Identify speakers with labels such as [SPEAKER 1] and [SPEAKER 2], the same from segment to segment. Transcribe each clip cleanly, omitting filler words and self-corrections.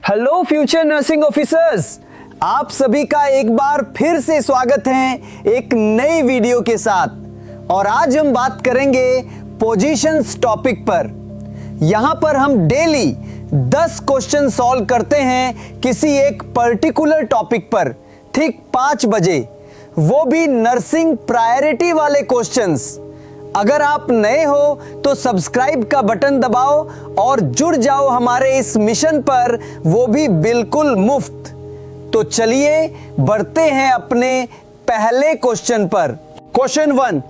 [SPEAKER 1] Hello future nursing officers, आप सभी का एक बार फिर से स्वागत है एक नई वीडियो के साथ। और आज हम बात करेंगे पोजीशंस टॉपिक पर। यहां पर हम डेली 10 क्वेश्चन सॉल्व करते हैं किसी एक पर्टिकुलर टॉपिक पर, ठीक 5 बजे, वो भी नर्सिंग प्रायोरिटी वाले क्वेश्चंस। अगर आप नए हो तो सब्सक्राइब का बटन दबाओ और जुड़ जाओ हमारे इस मिशन पर, वो भी बिल्कुल मुफ्त। तो चलिए बढ़ते हैं अपने पहले क्वेश्चन पर। Question 1,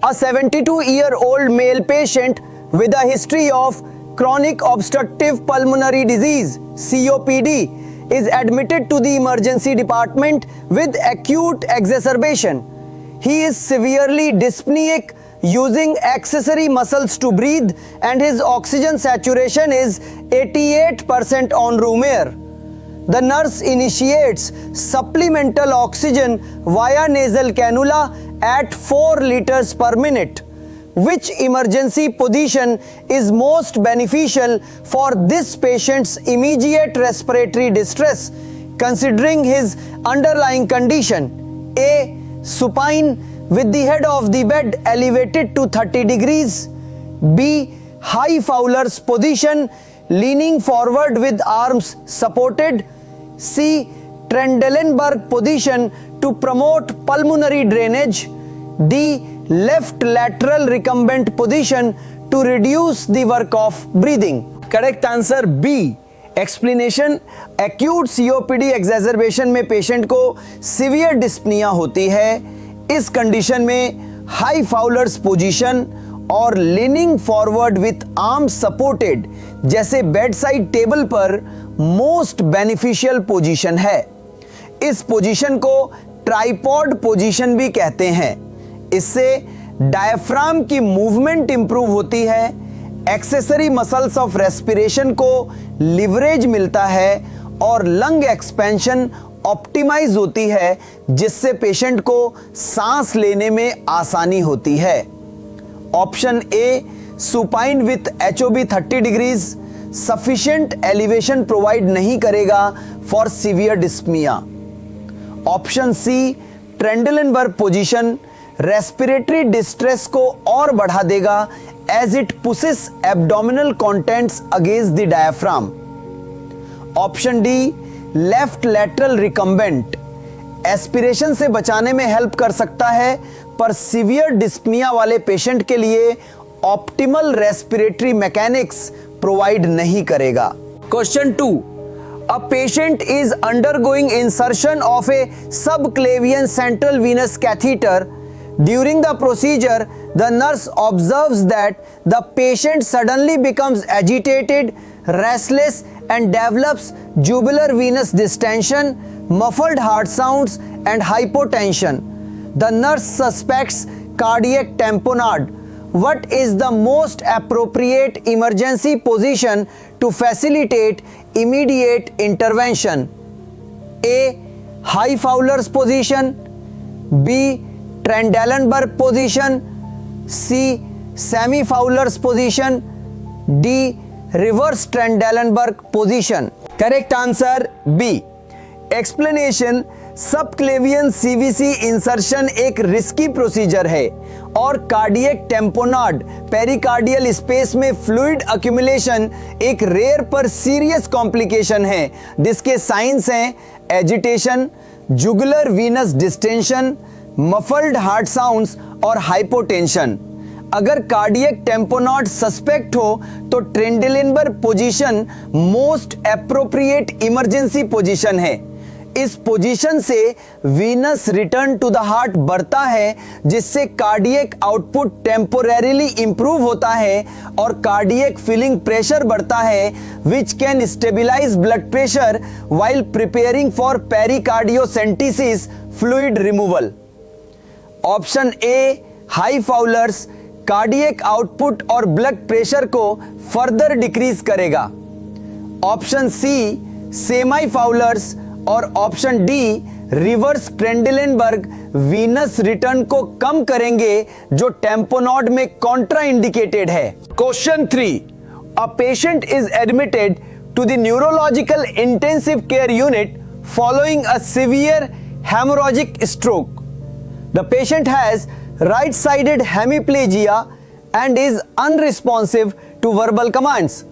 [SPEAKER 1] a 72-year-old male patient with a history of chronic obstructive pulmonary disease COPD is admitted to the emergency department with acute exacerbation. He is severely dyspneic, using accessory muscles to breathe, and his oxygen saturation is 88% on room air. The nurse initiates supplemental oxygen via nasal cannula at 4 liters per minute. Which emergency position is most beneficial for this patient's immediate respiratory distress, considering his underlying condition? A. Supine with the head of the bed elevated to 30 degrees. B. High Fowler's position, leaning forward with arms supported. C. Trendelenburg position to promote pulmonary drainage. D. Left lateral recumbent position to reduce the work of breathing. Correct answer B. Explanation: acute COPD exacerbation में patient को severe dyspnoea होती है। इस condition में high Fowler's position और leaning forward with arm supported जैसे bed side table पर most beneficial position है। इस पोजीशन को ट्राइपॉड पोजीशन भी कहते हैं। इससे डायफ्राम की मूवमेंट इंप्रूव होती है, एक्सेसरी मसल्स ऑफ रेस्पिरेशन को लिवरेज मिलता है और लंग एक्सपेंशन ऑप्टिमाइज होती है, जिससे पेशेंट को सांस लेने में आसानी होती है। Option A, supine with HOB 30 degrees sufficient elevation provide नहीं करेगा for severe dyspnoea. Option C, Trendelenburg position respiratory distress को और बढ़ा देगा as it pushes abdominal contents against the diaphragm. Option D, left lateral recumbent aspiration से बचाने में help कर सकता है, पर सीवियर डिस्पनिया वाले पेशेंट के लिए ऑप्टिमल रेस्पिरेटरी मैकेनिक्स प्रोवाइड नहीं करेगा। Question 2, a patient is undergoing insertion of a subclavian central venous catheter. During the procedure, the nurse observes that the patient suddenly becomes agitated, restless, and develops jugular venous distension, muffled heart sounds, and hypotension. The nurse suspects cardiac tamponade. What is the most appropriate emergency position to facilitate immediate intervention? A. High Fowler's position. B. Trendelenburg position. C. Semi Fowler's position. D. Reverse Trendelenburg position. Correct answer B. Explanation: subclavian CVC insertion एक risky procedure है और cardiac tamponade pericardial space में fluid accumulation एक rare पर serious complication है, जिसके signs हैं agitation, jugular venous distension, muffled heart sounds और हाइपोटेंशन। अगर कार्डियक टेम्पोनाड सस्पेक्ट हो तो Trendelenburg position most appropriate emergency position है। इस पोजीशन से venous return to the heart बढ़ता है, जिससे कार्डियक आउटपुट टेम्पोरेरीली इंप्रूव होता है और कार्डियक फिलिंग प्रेशर बढ़ता है, which can stabilise blood pressure while preparing for pericardiocentesis fluid removal. Option A, high Fowler's cardiac output और ब्लड प्रेशर को फर्दर डिक्रीज करेगा। ऑप्शन सी, सेमी फाउलर्स और option D, reverse Trendelenburg venous return को कम करेंगे, जो tamponade में contraindicated है। Question 3, a patient is admitted to the neurological intensive care unit following a severe hemorrhagic stroke. The patient has right-sided hemiplegia and is unresponsive to verbal commands.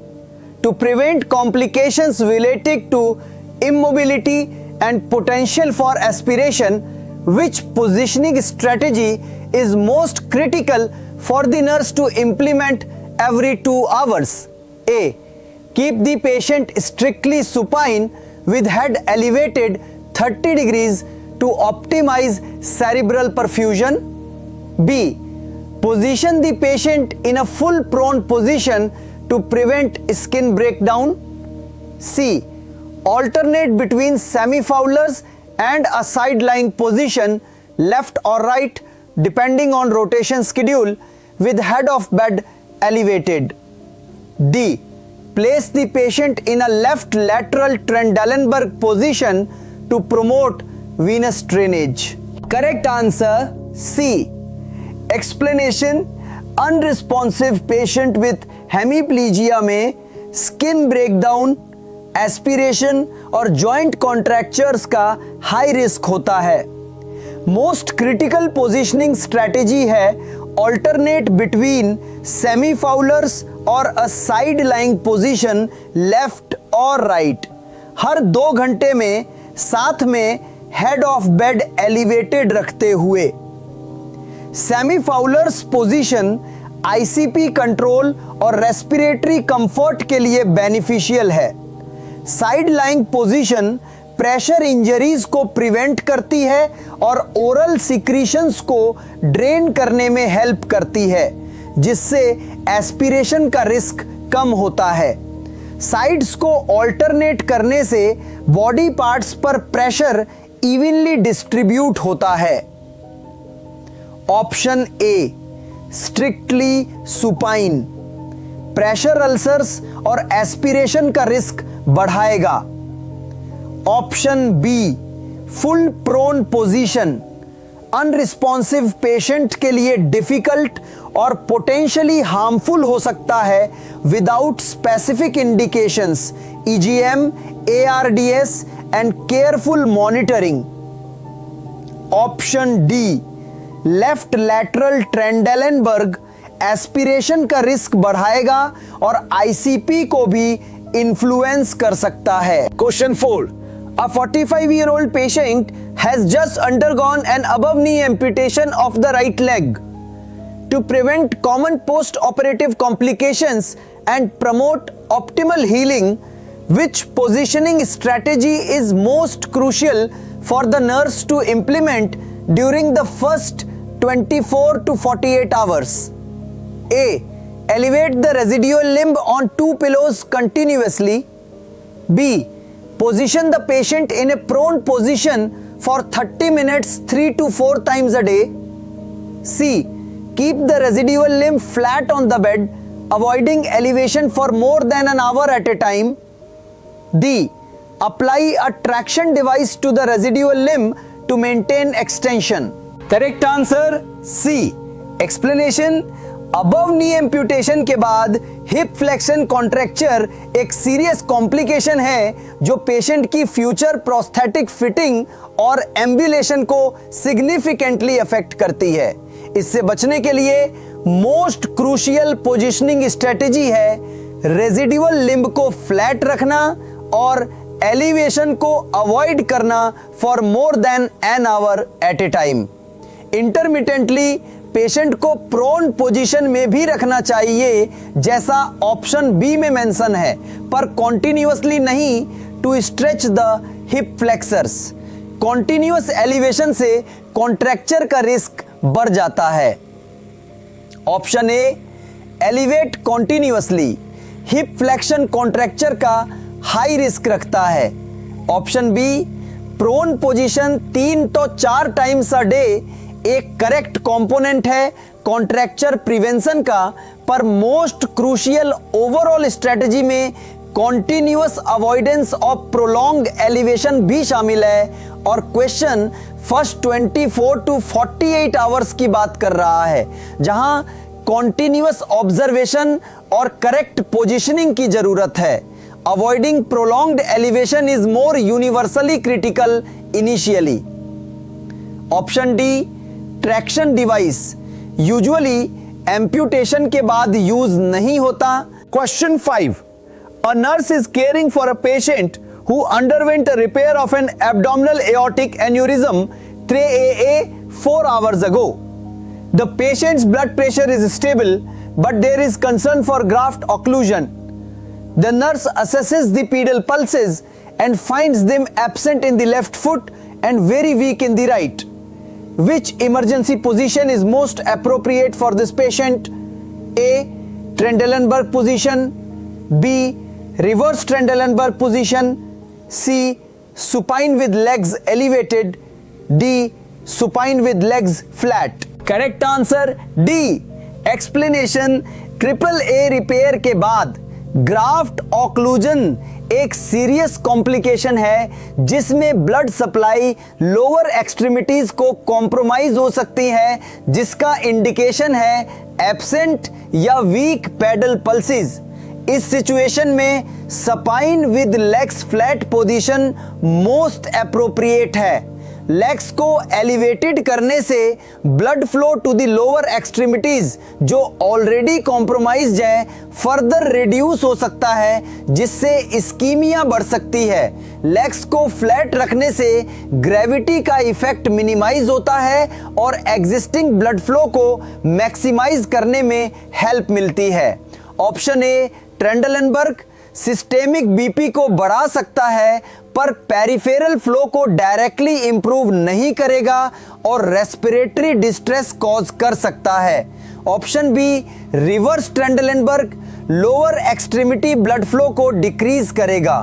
[SPEAKER 1] To prevent complications related to immobility and potential for aspiration, which positioning strategy is most critical for the nurse to implement every 2 hours? A. Keep the patient strictly supine with head elevated 30 degrees to optimize cerebral perfusion. B. Position the patient in a full prone position to prevent skin breakdown. C. Alternate between semi-Fowler's and a side-lying position, left or right, depending on rotation schedule, with head of bed elevated. D. Place the patient in a left lateral Trendelenburg position to promote venous drainage. Correct answer C. Explanation: unresponsive patient with hemiplegia में skin breakdown, aspiration और joint contractures का high risk होता है। Most critical positioning strategy है alternate between semi Fowler's और अ side lying position, left और right. हर 2 घंटे में साथ में हेड ऑफ बेड एलिवेटेड रखते हुए। Semi Fowler's position ICP control और रेस्पिरेटरी कंफर्ट के लिए बेनिफिशियल है। Side lying position pressure injuries को प्रिवेंट करती है और ओरल सिक्रीशंस को ड्रेन करने में हेल्प करती है, जिससे एस्पिरेशन का रिस्क कम होता है। साइड्स को ऑल्टरनेट करने से बॉडी पार्ट्स पर प्रेशर इवनली डिस्ट्रीब्यूट होता है। Option A, strictly supine, pressure ulcers और एस्पिरेशन का रिस्क बढ़ाएगा। Option B, full prone position, unresponsive patient के लिए डिफिकल्ट और पोटेंशियली हार्मफुल हो सकता है without specific indications, EGM, ARDS and careful monitoring. Option D, left lateral Trendelenburg, aspiration का रिस्क बढ़ाएगा और आईसीपी को भी इन्फ्लुएंस कर सकता है। Question 4, a 45-year-old patient has just undergone an above knee amputation of the right leg. To prevent common post-operative complications and promote optimal healing, which positioning strategy is most crucial for the nurse to implement during the first 24 to 48 hours? A. Elevate the residual limb on 2 pillows continuously. B. Position the patient in a prone position for 30 minutes 3 to 4 times a day. C. Keep the residual limb flat on the bed, avoiding elevation for more than an hour at a time. D. Apply a traction device to the residual limb to maintain extension. Correct answer C. Explanation: above knee amputation के बाद hip flexion contracture एक serious complication है जो patient की future prosthetic fitting और ambulation को significantly affect करती है। इससे बचने के लिए मोस्ट क्रूशियल पोजीशनिंग स्ट्रेटेजी है रेजिडुअल लिम्ब को फ्लैट रखना और एलिवेशन को अवॉइड करना for more than an hour at a time. Intermittently patient को प्रोन पोजीशन में भी रखना चाहिए जैसा ऑप्शन बी में मेंशन है, पर कॉन्टिन्यूअसली नहीं, to stretch the hip flexors. Continuous elevation से कॉन्ट्रैक्चर का रिस्क बढ़ जाता है। Option A, elevate continuously, hip flexion contracture का हाई रिस्क रखता है। Option B, prone position 3 to 4 times a day एक करेक्ट कंपोनेंट है कॉन्ट्रैक्चर प्रिवेंशन का, पर मोस्ट क्रूशियल ओवरऑल स्ट्रेटजी में continuous avoidance of prolong elevation भी शामिल है। और क्वेश्चन फर्स्ट 24 to 48 आवर्स की बात कर रहा है, जहां कॉन्टिन्यूअस ऑब्जर्वेशन और करेक्ट पोजीशनिंग की जरूरत है। avoiding prolonged elevation is more universally critical initially. Option D, traction device usually amputation के बाद यूज नहीं होता. Question 5. A nurse is caring for a patient who underwent a repair of an abdominal aortic aneurysm 3AA 4 hours ago. The patient's blood pressure is stable, but there is concern for graft occlusion. The nurse assesses the pedal pulses and finds them absent in the left foot and very weak in the right. Which emergency position is most appropriate for this patient? A. Trendelenburg position. B. Reverse Trendelenburg position. C. Supine with legs elevated. D. Supine with legs flat. Correct answer D. Explanation: triple A repair के बाद graft occlusion एक serious complication है जिसमें blood supply lower extremities को compromise हो सकती है, जिसका इंडिकेशन है एब्सेंट या वीक पेडल पल्सेस. इस सिचुएशन में supine with legs flat position most appropriate है. लेग्स को एलिवेटेड करने से blood flow to the lower extremities जो ऑलरेडी कॉम्प्रोमाइज्ड है फर्दर रिड्यूस हो सकता है, जिससे इस्कीमिया बढ़ सकती है. लेग्स को फ्लैट रखने से ग्रेविटी का इफेक्ट मिनिमाइज होता है और एग्जिस्टिंग ब्लड फ्लो को मैक्सिमाइज करने में हेल्प मिलती है. Option A Trendelenburg systemic BP को बढ़ा सकता है पर पेरिफेरल फ्लो को डायरेक्टली इंप्रूव नहीं करेगा और रेस्पिरेटरी डिस्ट्रेस कॉज कर सकता है. Option B reverse Trendelenburg lower extremity blood flow को डिक्रीज करेगा.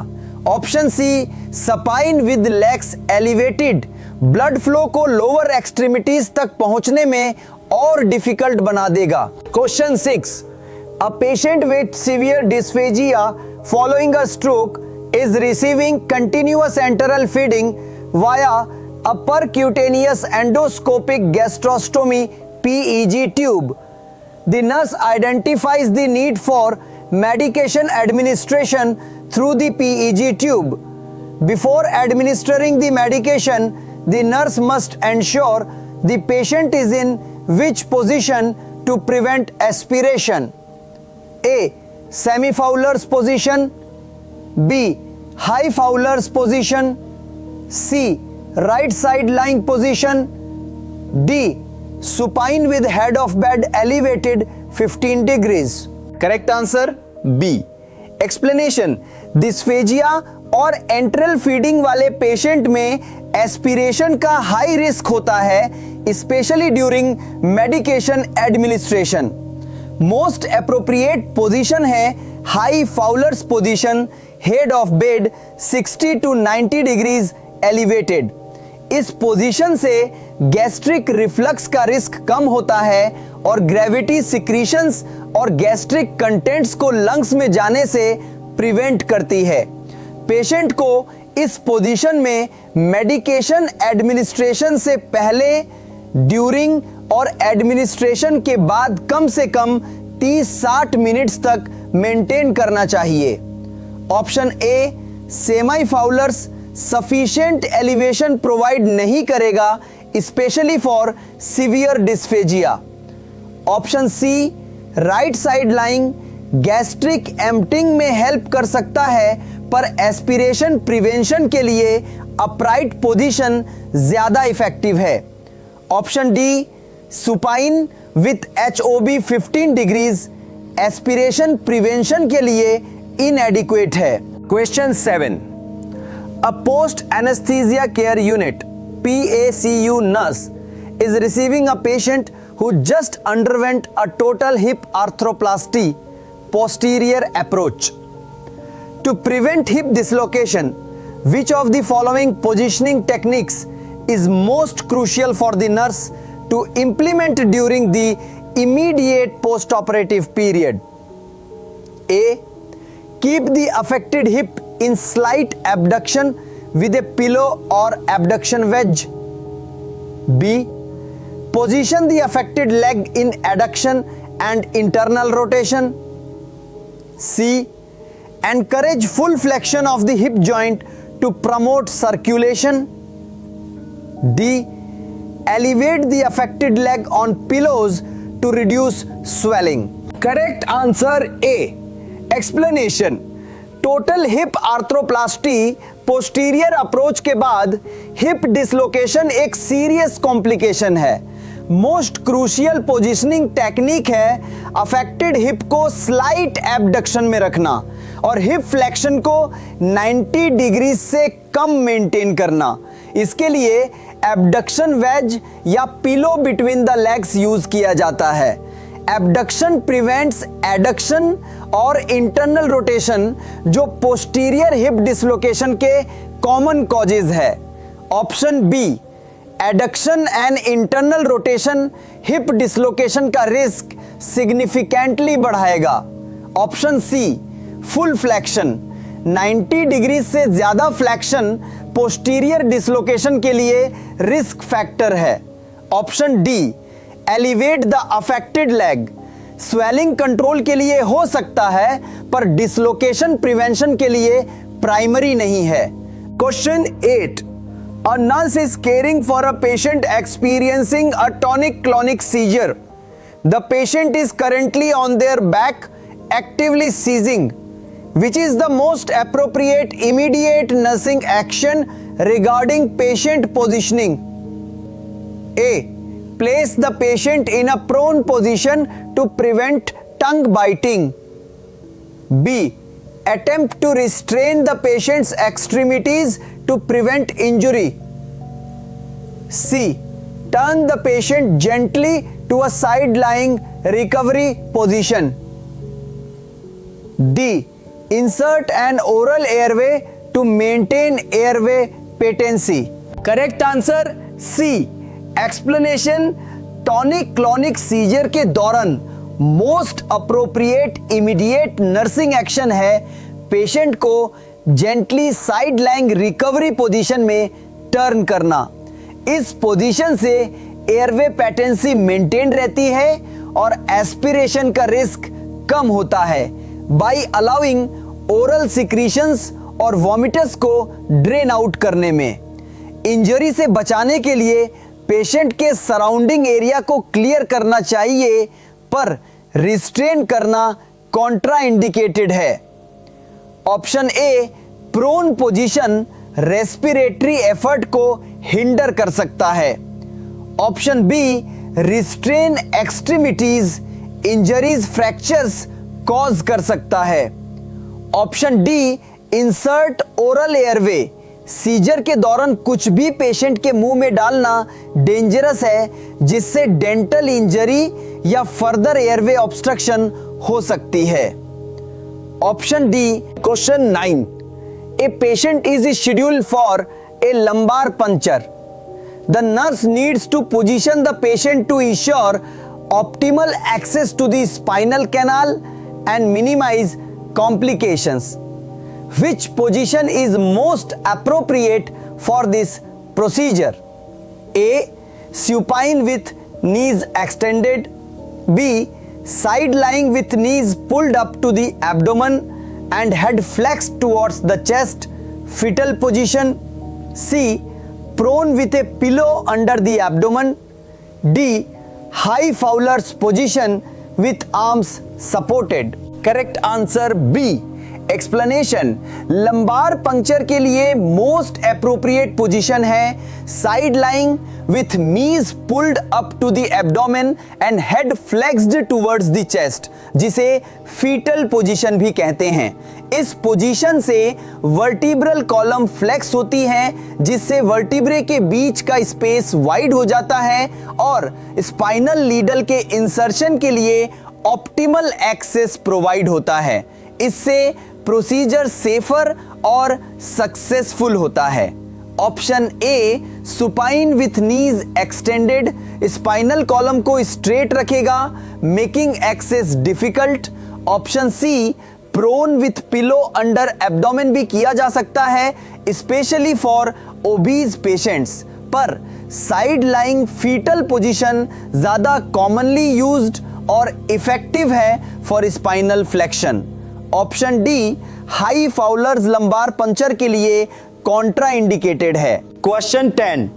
[SPEAKER 1] Option C supine with legs elevated blood flow को लोअर एक्सट्रीमिटीज तक पहुंचने में और डिफिकल्ट बना देगा. Question 6. A patient with severe dysphagia following a stroke is receiving continuous enteral feeding via a percutaneous endoscopic gastrostomy PEG tube. The nurse identifies the need for medication administration through the PEG tube. Before administering the medication, the nurse must ensure the patient is in which position to prevent aspiration. A. Semi-Fowler's position. B. High Fowler's position. C. Right side lying position. D. Supine with head of bed elevated 15 degrees. Correct answer B. Explanation: dysphagia और enteral feeding वाले patient में aspiration का high risk होता है, especially during medication administration. Most appropriate position है high Fowler's position, head of bed 60 to 90 degrees elevated. इस position से gastric reflux का रिस्क कम होता है और ग्रेविटी सिक्रीशंस और गैस्ट्रिक कंटेंट्स को लंग्स में जाने से प्रिवेंट करती है. पेशेंट को इस पोजीशन में मेडिकेशन एडमिनिस्ट्रेशन से पहले, ड्यूरिंग और एडमिनिस्ट्रेशन के बाद कम से कम 30-60 मिनट्स तक मेंटेन करना चाहिए. Option A semi fowler's sufficient elevation provide नहीं करेगा, specially for severe dysphagia. Option C right side lying gastric emptying में हेल्प कर सकता है पर एस्पिरेशन प्रिवेंशन के लिए अपराइट पोजीशन ज्यादा इफेक्टिव है. Option D supine with HOB 15 degrees aspiration prevention के लिए इनएडिक्वेट है. Question 7. A post anaesthesia care unit PACU nurse is receiving a patient who just underwent a total hip arthroplasty posterior approach. To prevent hip dislocation, which of the following positioning techniques is most crucial for the nurse to implement during the immediate post-operative period? A. Keep the affected hip in slight abduction with a pillow or abduction wedge. B. Position the affected leg in adduction and internal rotation. C. encourage full flexion of the hip joint to promote circulation. D. Elevate the affected leg on pillows to reduce swelling. Correct answer A. Explanation. Total hip arthroplasty posterior approach के बाद hip dislocation एक serious complication है। Most crucial positioning technique है affected hip को slight abduction में रखना और hip flexion को 90 डिग्री से कम मेंटेन करना। इसके लिए एबडक्शन वेज या pillow between the legs use किया जाता है। एबडक्शन प्रिवेंट्स एडक्शन और इंटरनल रोटेशन जो पोस्टीरियर हिप डिसलोकेशन के कॉमन कॉजेज है। Option B, adduction and internal rotation hip dislocation का रिस्क सिग्निफिकेंटली बढ़ाएगा। Option C, full flexion, 90 degree से ज्यादा फ्लेक्शन पोस्टीरियर डिसलोकेशन के लिए रिस्क फैक्टर है। Option D, elevate the affected leg, swelling control के लिए हो सकता है पर डिसलोकेशन प्रिवेंशन के लिए प्राइमरी नहीं है। Question 8, a nurse is caring for a patient experiencing a tonic clonic seizure. The patient is currently on their back actively seizing. Which is the most appropriate immediate nursing action regarding patient positioning? A. Place the patient in a prone position to prevent tongue biting. B. Attempt to restrain the patient's extremities to prevent injury. C. Turn the patient gently to a side-lying recovery position. D. Insert an oral airway to maintain airway patency. Correct answer C. Explanation. Tonic clonic seizure के दौरान most appropriate immediate nursing action है patient को gently side lying recovery position में turn करना। इस position से airway patency maintain रहती है और एस्पिरेशन का रिस्क कम होता है बाय अलाउइंग ओरल सिक्रीशंस और वॉमिटस को ड्रेन आउट करने में। इंजरी से बचाने के लिए पेशेंट के सराउंडिंग एरिया को क्लियर करना चाहिए पर रिस्ट्रेन करना कॉन्ट्रा इंडिकेटेड है। Option A, prone position respiratory effort को हिंडर कर सकता है। Option B, restrain extremities injuries fractures cause कर सकता है। Option D, insert oral airway, seizure के दौरान कुछ भी पेशेंट के मुंह में डालना डेंजरस है जिससे डेंटल इंजरी या फर्दर एयरवे ऑब्स्ट्रक्शन हो सकती है। Option D, question 9, a patient is scheduled for a lumbar puncture. The nurse needs to position the patient to ensure optimal access to the spinal canal and minimize complications. Which position is most appropriate for this procedure? A. Supine with knees extended. B. Side lying with knees pulled up to the abdomen and head flexed towards the chest, fetal position. C. Prone with a pillow under the abdomen. D. High Fowler's position with arms supported. Correct answer B. Explanation. Lumbar puncture के लिए most appropriate position है side lying with knees pulled up to the abdomen and head flexed towards the chest, जिसे fetal position भी कहते हैं। इस position से vertebral column flex होती है जिससे वर्टिब्रे के बीच का स्पेस वाइड हो जाता है और स्पाइनल लीडल के इंसर्शन के लिए ऑप्टिमल एक्सेस प्रोवाइड होता है। इससे प्रोसीजर सेफर और सक्सेसफुल होता है। Option A, supine with knees extended, spinal column को स्ट्रेट रखेगा making access difficult. Option C, prone with pillow under abdomen भी किया जा सकता है स्पेशली फॉर ओबीज पेशेंट्स, पर साइड लाइंग फीटल पोजीशन ज्यादा कॉमनली यूज्ड और इफेक्टिव है for spinal flexion. Option D, high fowler's lumbar puncture के लिए कॉन्ट्रा इंडिकेटेड है। Question 10,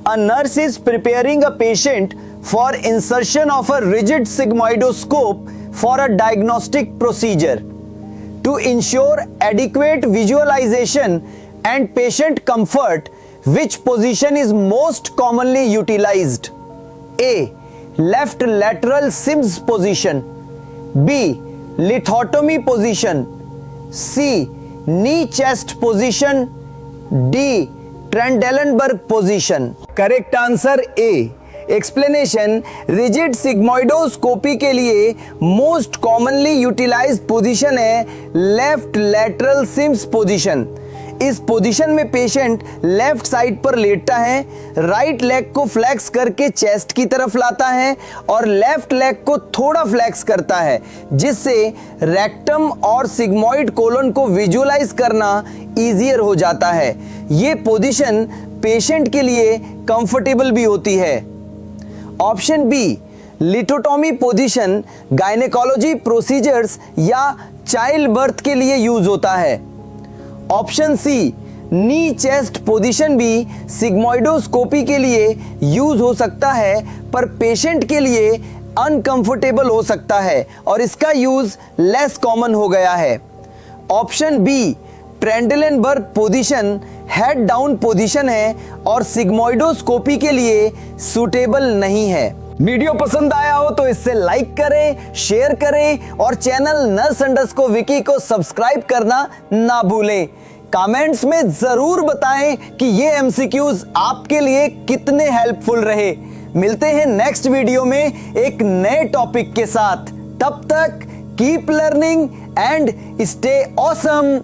[SPEAKER 1] a nurse is preparing a patient for insertion of a rigid sigmoidoscope for a diagnostic procedure to ensure adequate visualisation and patient comfort, which position is most commonly utilized? A. Left lateral Sims position. B. Lithotomy position. C. Knee chest position. D. Trendelenburg position. Correct answer A. Explanation: rigid sigmoidoscopy के लिए most commonly utilized position है left lateral Sims position. इस position में patient left side पर लेटता है, right leg को flex करके chest की तरफ लाता है और लेफ्ट लेग को थोड़ा फ्लेक्स करता है, जिससे रेक्टम और सिग्मोइड कोलन को विजुअलाइज करना इजियर हो जाता है। ये पोजीशन पेशेंट के लिए कंफर्टेबल भी होती है। Option B, lithotomy position gynaecology procedures या चाइल्ड बर्थ के लिए यूज होता है। Option C, knee chest position भी सिग्मोइडोस्कोपी के लिए यूज हो सकता है, पर पेशेंट के लिए अनकंफर्टेबल हो सकता है और इसका यूज लेस कॉमन हो गया है। Option B, Trendelenburg position head down position है और सिग्मोइडोस्कोपी के लिए सूटेबल नहीं है। वीडियो पसंद आया हो तो इसे लाइक करें, शेयर करें और चैनल nurse_Vicky को सब्सक्राइब करना ना भूलें। कमेंट्स में जरूर बताएं कि ये एमसीक्यूज आपके लिए कितने हेल्पफुल रहे। मिलते हैं नेक्स्ट वीडियो में एक नए टॉपिक के साथ। तब तक keep learning and stay awesome.